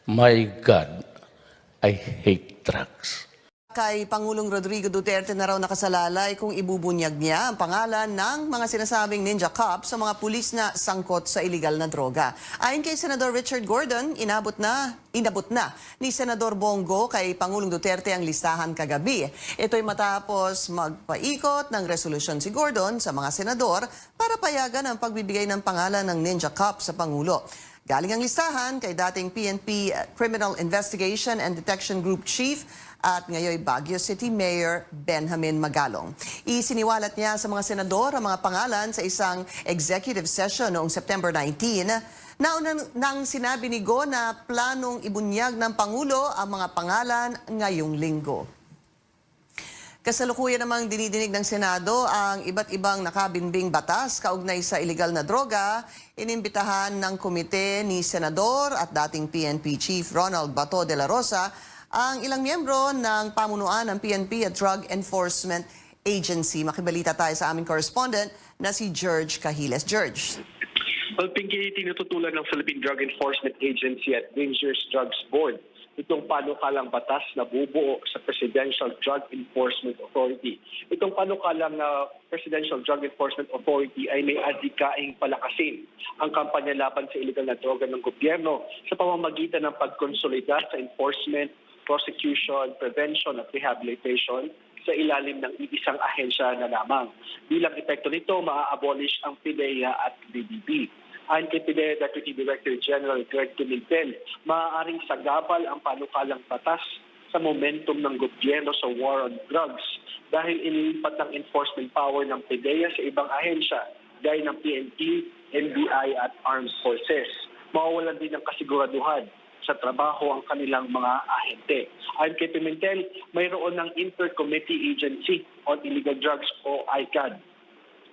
My God, I hate drugs. Kay Pangulong Rodrigo Duterte na raw nakasalalay kung ibubunyag niya ang pangalan ng mga sinasabing ninja cops sa mga pulis na sangkot sa iligal na droga. Ayon kay Senador Richard Gordon, inabot na ni Senador Bongo kay Pangulong Duterte ang listahan kagabi. Ito'y matapos magpaikot ng resolusyon si Gordon sa mga senador para payagan ang pagbibigay ng pangalan ng ninja cops sa Pangulo. Galing ang listahan kay dating PNP Criminal Investigation and Detection Group Chief at ngayon Baguio City Mayor Benjamin Magalong. Isiniwalat niya sa mga senador ang mga pangalan sa isang executive session noong September 19. Nauna nang sinabi ni Go na planong ibunyag ng Pangulo ang mga pangalan ngayong linggo. Kasalukuyan namang dinidinig ng Senado ang iba't ibang nakabinbing batas kaugnay sa iligal na droga. Inimbitahan ng komite ni Senador at dating PNP Chief Ronald Bato de la Rosa ang ilang miyembro ng pamunuan ng PNP at Drug Enforcement Agency. Makibalita tayo sa aming correspondent na si George Cahiles. George. Well, Pinky, tinututulan ng Philippine Drug Enforcement Agency at Dangerous Drugs Board itong panukalang batas na bubuo sa Presidential Drug Enforcement Authority. Itong panukalang Presidential Drug Enforcement Authority ay may adhikaing palakasin ang kampanya laban sa iligal na droga ng gobyerno sa pamamagitan ng pagkonsolida sa enforcement, prosecution, prevention at rehabilitation sa ilalim ng isang ahensya na lamang. Bilang epekto nito, maa-abolish ang PIDEA at BBB. Ayon kay PIDEA Deputy Director General Greg Pimentel, maaaring sagabal ang panukalang batas sa momentum ng gobyerno sa war on drugs dahil inilipat ng enforcement power ng PIDEA sa ibang ahensya gaya ng PNP, NBI at Armed Forces. Mawawalan din ng kasiguraduhan sa trabaho ang kanilang mga ahente. Ayon kay Pimentel, mayroon ng Inter-Committee Agency on Illegal Drugs o ICAD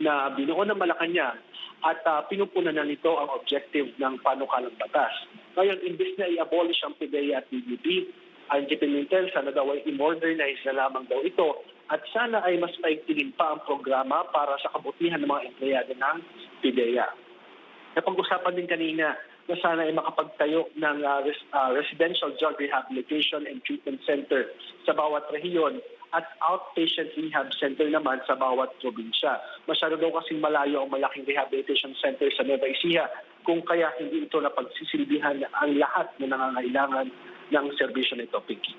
na binuo ng Malacanang at pinupunan na nito ang objective ng panukalang batas. Ngayon, imbes na i-abolish ang PIDEA at BBB, ayon kay Pimentel, sana daw ay i-modernize na lamang daw ito at sana ay mas paigtingin pa ang programa para sa kabutihan ng mga empleyado ng PIDEA. Napag-usapan din kanina na sana ay makapagtayo ng residential drug rehabilitation and treatment center sa bawat rehiyon at outpatient rehab center naman sa bawat probinsya. Masyado daw kasing malayo ang malaking rehabilitation center sa Nueva Ecija kung kaya hindi ito napagsisilbihan ang lahat na nangangailangan ng serbisyo nito, Pinky.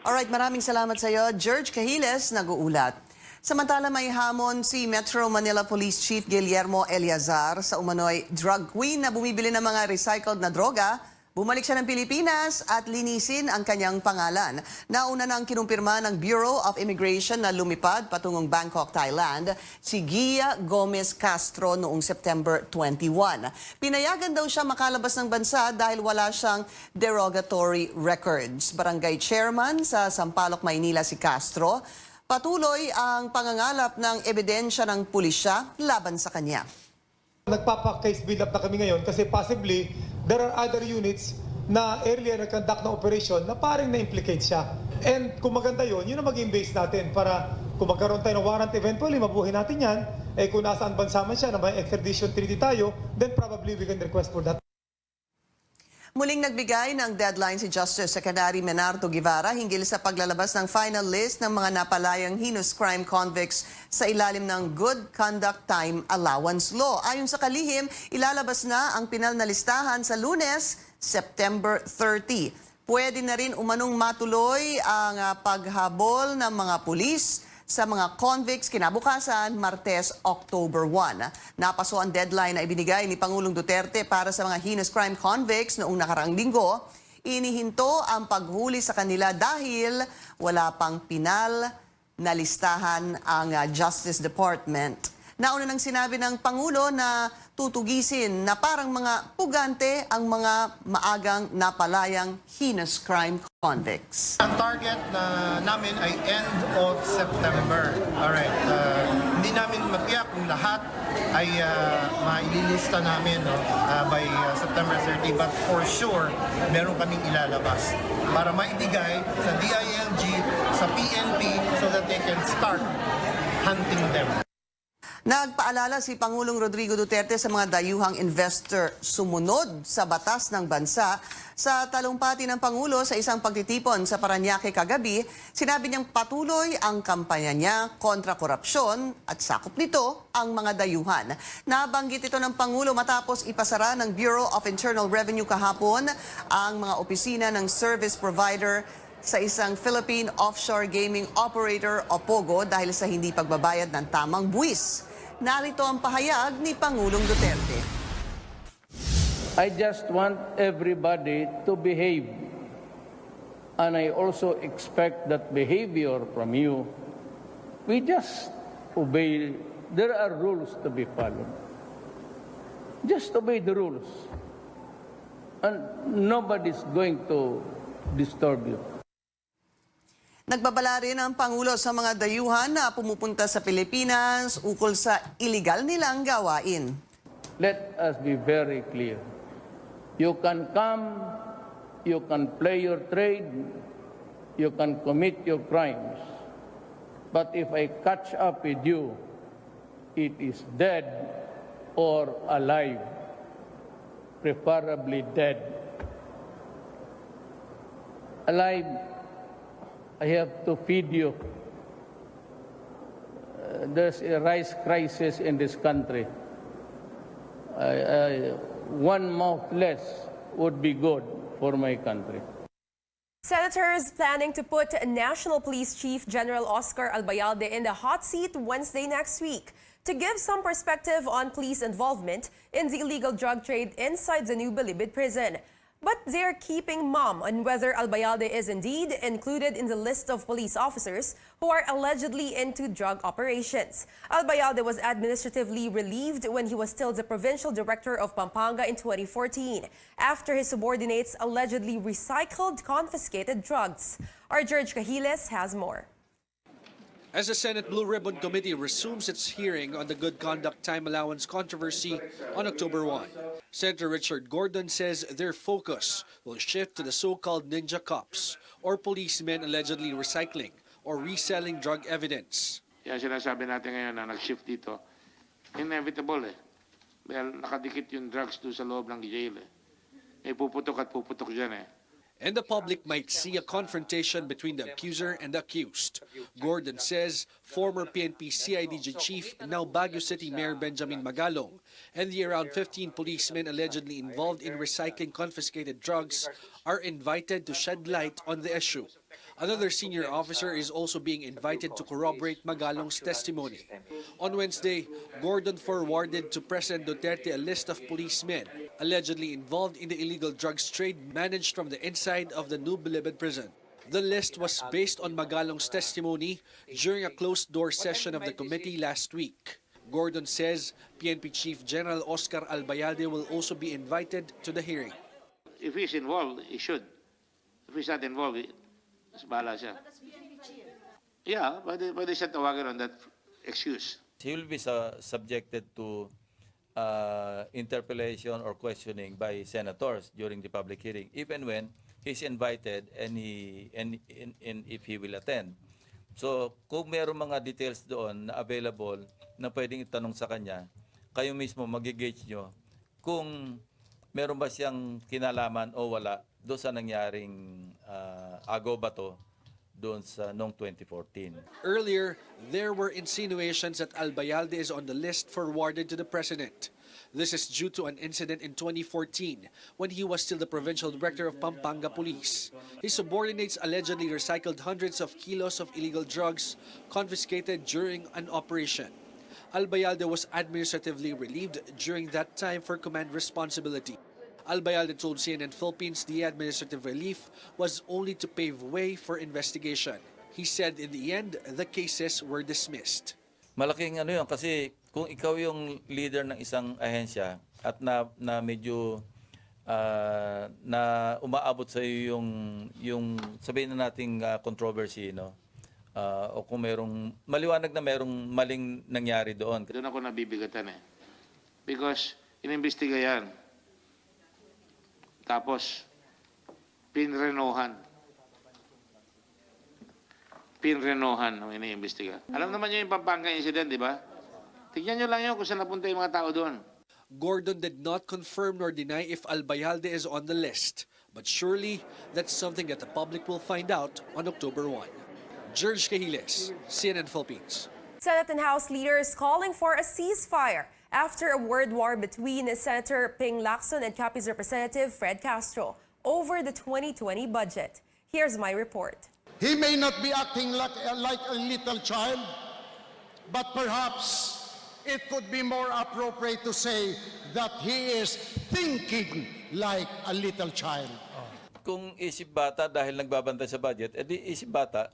Alright, maraming salamat sa iyo, George Cahiles, nag-uulat. Samantala may hamon si Metro Manila Police Chief Guillermo Eliazar sa umano'y drug queen na bumibili ng mga recycled na droga. Bumalik siya ng Pilipinas at linisin ang kanyang pangalan. Nauna nang kinumpirma ng Bureau of Immigration na lumipad patungong Bangkok, Thailand, si Gia Gomez Castro noong September 21. Pinayagan daw siya makalabas ng bansa dahil wala siyang derogatory records. Barangay chairman sa Sampaloc, Maynila si Castro. Patuloy ang pangangalap ng ebidensya ng pulisya laban sa kanya. Nagpapa-case build up na kami ngayon kasi possibly there are other units na earlier nag-conduct na operation na parang na-implicate siya. And kung maganda yun ang maging base natin para kung magkaroon tayo ng warrant eventually, mabuhay natin yan. Eh kung nasaan bansa man siya na may extradition treaty tayo, then probably we can request for that. Muling nagbigay ng deadline si Justice Secretary Menardo Guevara hinggil sa paglalabas ng final list ng mga napalayang heinous crime convicts sa ilalim ng Good Conduct Time Allowance Law. Ayon sa kalihim, ilalabas na ang pinal na listahan sa Lunes, September 30. Pwede na rin umanong matuloy ang paghabol ng mga pulis sa mga convicts kinabukasan, Martes, October 1. Napaso ang deadline na ibinigay ni Pangulong Duterte para sa mga heinous crime convicts noong nakaraang linggo. Inihinto ang paghuli sa kanila dahil wala pang pinal na listahan ang Justice Department. Nauna nang sinabi ng Pangulo na tutugisin na parang mga pugante ang mga maagang napalayang heinous crime convicts. Ang target namin ay end of September. Alright. Hindi namin matiyak kung lahat ay maililista namin by September 30. But for sure, meron kaming ilalabas para maibigay sa DILG, sa PNP so that they can start hunting them. Nagpaalala si Pangulong Rodrigo Duterte sa mga dayuhang investor sumunod sa batas ng bansa. Sa talumpati ng Pangulo sa isang pagtitipon sa Parañaque kagabi, sinabi niyang patuloy ang kampanya niya kontra korupsyon at sakop nito ang mga dayuhan. Nabanggit ito ng Pangulo matapos ipasara ng Bureau of Internal Revenue kahapon ang mga opisina ng service provider sa isang Philippine Offshore Gaming Operator o POGO dahil sa hindi pagbabayad ng tamang buwis. Narito ang pahayag ni Pangulong Duterte. I just want everybody to behave. And I also expect that behavior from you. We just obey. There are rules to be followed. Just obey the rules. And nobody's going to disturb you. Nagbabala rin ang Pangulo sa mga dayuhan na pumupunta sa Pilipinas ukol sa iligal nilang gawain. Let us be very clear. You can come, you can play your trade, you can commit your crimes. But if I catch up with you, it is dead or alive, preferably dead. Alive, I have to feed you. There's a rice crisis in this country. One mouth less would be good for my country. Senators planning to put National Police Chief General Oscar Albayalde in the hot seat Wednesday next week to give some perspective on police involvement in the illegal drug trade inside the New Bilibid prison. But they're keeping mum on whether Albayalde is indeed included in the list of police officers who are allegedly into drug operations. Albayalde was administratively relieved when he was still the provincial director of Pampanga in 2014, after his subordinates allegedly recycled confiscated drugs. Our George Cahiles has more. As the Senate Blue Ribbon Committee resumes its hearing on the good conduct time allowance controversy on October 1, Senator Richard Gordon says their focus will shift to the so-called ninja cops or policemen allegedly recycling or reselling drug evidence. Yan sinasabi natin ngayon na nag-shift dito. Inevitable eh. Dahil nakadikit yung drugs doon sa loob ng jail eh. May puputok at puputok dyan eh. And the public might see a confrontation between the accuser and the accused. Gordon says former PNP CIDG chief, now Baguio City Mayor Benjamin Magalong, and the around 15 policemen allegedly involved in recycling confiscated drugs are invited to shed light on the issue. Another senior officer is also being invited to corroborate Magalong's testimony. On Wednesday, Gordon forwarded to President Duterte a list of policemen allegedly involved in the illegal drugs trade managed from the inside of the New Bilibid prison. The list was based on Magalong's testimony during a closed-door session of the committee last week. Gordon says PNP Chief General Oscar Albayalde will also be invited to the hearing. If he's involved, he should. If he's not involved, mas bahala siya. Yeah, pwede siya tawagan on that excuse. He will be subjected to interpellation or questioning by senators during the public hearing, even when he's invited and if he will attend. So, kung mayroong mga details doon na available na pwedeng itanong sa kanya, kayo mismo mag-gauge nyo kung meron ba siyang kinalaman o wala doon sa nangyaring agobato doon sa noong 2014. Earlier, there were insinuations that Albayalde is on the list forwarded to the president. This is due to an incident in 2014 when he was still the provincial director of Pampanga Police. His subordinates allegedly recycled hundreds of kilos of illegal drugs confiscated during an operation. Albayalde was administratively relieved during that time for command responsibility. Albayalde told CNN Philippines the administrative relief was only to pave way for investigation. He said in the end, the cases were dismissed. Malaking ano yun kasi kung ikaw yung leader ng isang ahensya at na medyo na umaabot sa iyo yung sabihin na nating controversy, no? O kung merong maliwanag na merong maling nangyari doon. Doon ako nabibigatan eh. Because inimbestiga yan. Tapos, pinrenohan ang iniimbestiga. Alam naman niyo yung Pampanga incident, di ba? Tignan nyo lang yun kung saan napunta yung mga tao doon. Gordon did not confirm nor deny if Albayalde is on the list, but surely that's something that the public will find out on October 1. George Cahiles, CNN Philippines. Senate and House leaders calling for a ceasefire after a word war between Senator Ping Lacson and Capiz Representative Fred Castro over the 2020 budget. Here's my report. He may not be acting like a little child, but perhaps it could be more appropriate to say that he is thinking like a little child. Kung isip bata dahil nagbabantay sa budget, edi isip bata,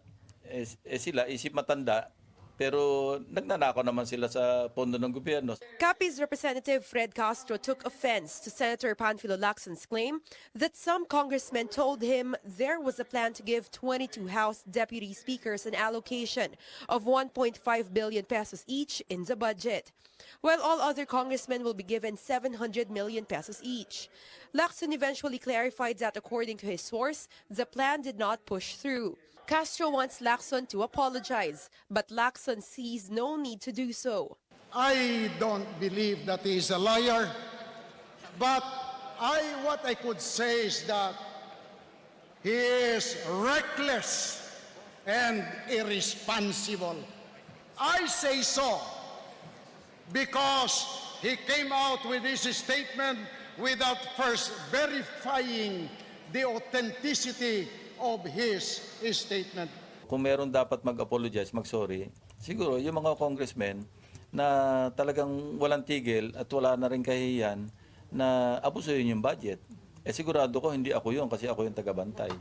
sila isip matanda, pero nagnanakaw naman sila sa pondo ng gobyerno. Capiz Representative Fred Castro took offense to Senator Panfilo Lacson's claim that some congressmen told him there was a plan to give 22 House deputy speakers an allocation of 1.5 billion pesos each in the budget, while all other congressmen will be given 700 million pesos each. Lacson eventually clarified that according to his source, the plan did not push through. Castro wants Lacson to apologize, but Lacson sees no need to do so. I don't believe that he is a liar, but what I could say is that he is reckless and irresponsible. I say so because he came out with this statement without first verifying the authenticity of his statement. Kung meron dapat mag-apologize, mag-sorry, siguro yung mga congressmen na talagang walang tigil at wala na rin kahihiyan na abusuhin yung budget. Sigurado ko hindi ako yun kasi ako yung tagabantay.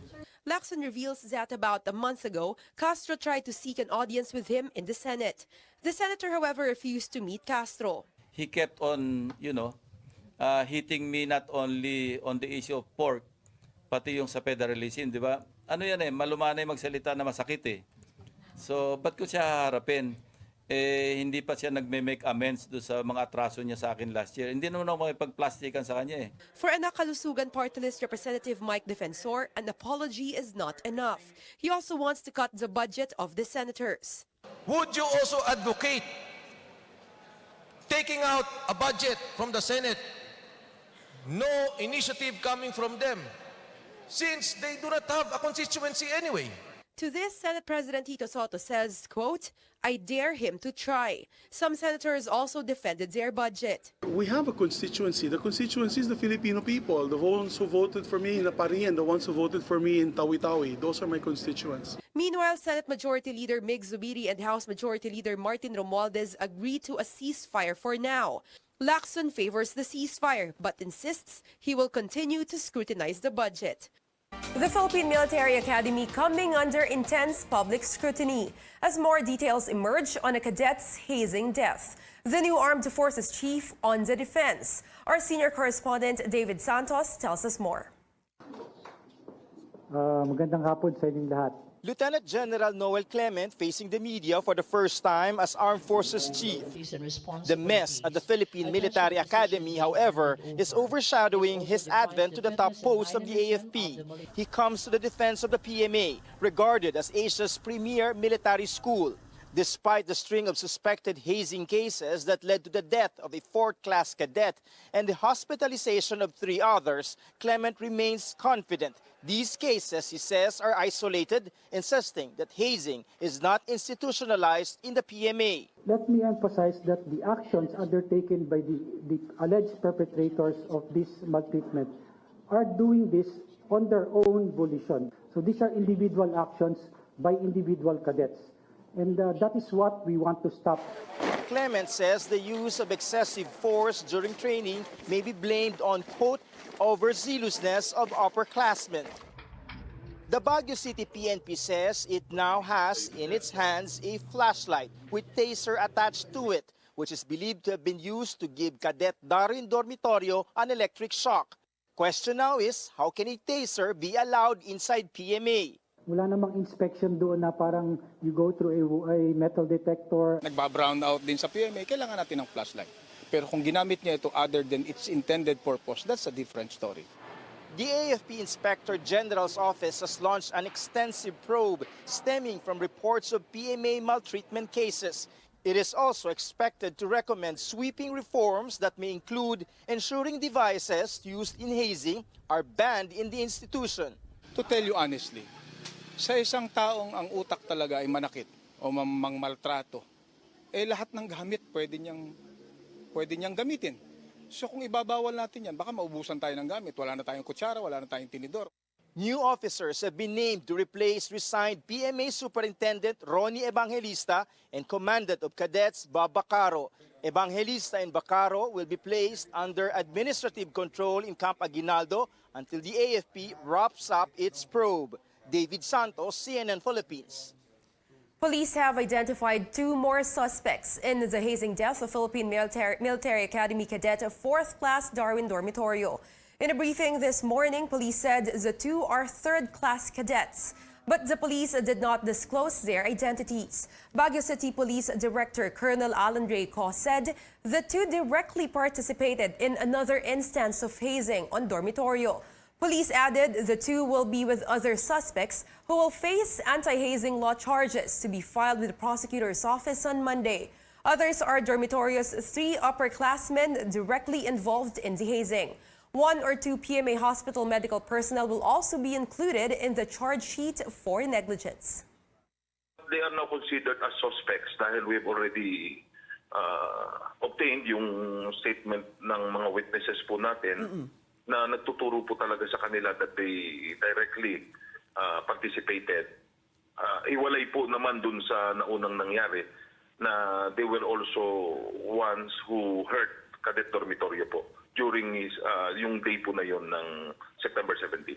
Lacson reveals that about a month ago, Castro tried to seek an audience with him in the Senate. The senator, however, refused to meet Castro. He kept on, hitting me not only on the issue of pork, pati yung sa federalism, di ba? Ano yan malumanay magsalita na masakit eh. So, ba't ko siya haharapin? Hindi pa siya nagme-make amends do sa mga atraso niya sa akin last year. Hindi naman ako makipag-plastikan sa kanya eh. For Anak Kalusugan Party List Representative Mike Defensor, an apology is not enough. He also wants to cut the budget of the senators. Would you also advocate taking out a budget from the Senate? No initiative coming from them, since they do not have a constituency anyway. To this, Senate President Tito Soto says, quote, I dare him to try. Some senators also defended their budget. We have a constituency. The constituency is the Filipino people, the ones who voted for me in Aparian, the ones who voted for me in Tawi-Tawi. Those are my constituents. Meanwhile, Senate Majority Leader Mig Zubiri and House Majority Leader Martin Romualdez agreed to a ceasefire for now. Lacson favors the ceasefire but insists he will continue to scrutinize the budget. The Philippine Military Academy coming under intense public scrutiny as more details emerge on a cadet's hazing death. The new Armed Forces Chief on the defense. Our senior correspondent David Santos tells us more. Magandang hapon sa inyong lahat. Lieutenant General Noel Clement facing the media for the first time as Armed Forces Chief. The mess at the Philippine Military Academy, however, is overshadowing his advent to the top post of the AFP. He comes to the defense of the PMA, regarded as Asia's premier military school. Despite the string of suspected hazing cases that led to the death of a fourth-class cadet and the hospitalization of 3 others, Clement remains confident. These cases, he says, are isolated, insisting that hazing is not institutionalized in the PMA. Let me emphasize that the actions undertaken by the alleged perpetrators of this maltreatment are doing this on their own volition. So these are individual actions by individual cadets. And that is what we want to stop. Clement says the use of excessive force during training may be blamed on, quote, overzealousness of upperclassmen. The Baguio City PNP says it now has in its hands a flashlight with taser attached to it, which is believed to have been used to give Cadet Darin Dormitorio an electric shock. Question now is, how can a taser be allowed inside PMA? Wala namang inspection doon na parang you go through a metal detector. Nagba-brown out din sa PMA, kailangan natin ng flashlight. Pero kung ginamit niya ito other than its intended purpose, that's a different story. The AFP Inspector General's office has launched an extensive probe stemming from reports of PMA maltreatment cases. It is also expected to recommend sweeping reforms that may include ensuring devices used in hazing are banned in the institution. To tell you honestly, sa isang taong ang utak talaga ay manakit o maltrato, lahat ng gamit pwede niyang gamitin. So kung ibabawal natin yan, baka maubusan tayo ng gamit. Wala na tayong kutsara, wala na tayong tinidor. New officers have been named to replace resigned PMA Superintendent Ronnie Evangelista and Commandant of Cadets Bob Bacaro. Evangelista and Bacaro will be placed under administrative control in Camp Aguinaldo until the AFP wraps up its probe. David Santos, CNN Philippines. Police have identified 2 more suspects in the hazing death of Philippine Military Academy cadet of 4th class Darwin Dormitorio. In a briefing this morning, police said the 2 are 3rd-class cadets, but the police did not disclose their identities. Baguio City Police Director Colonel Alan Reyco said the 2 directly participated in another instance of hazing on Dormitorio. Police added the 2 will be with other suspects who will face anti-hazing law charges to be filed with the prosecutor's office on Monday. Others are Dormitorio's 3 upperclassmen directly involved in the hazing. 1 or 2 PMA hospital medical personnel will also be included in the charge sheet for negligence. They are now considered as suspects dahil we've already obtained yung statement ng mga witnesses po natin na nagtuturo po talaga sa kanila that they directly participated. Iwalay po naman dun sa naunang nangyari na they were also ones who hurt Cadet Dormitorio po during yung day po na yon ng September 17.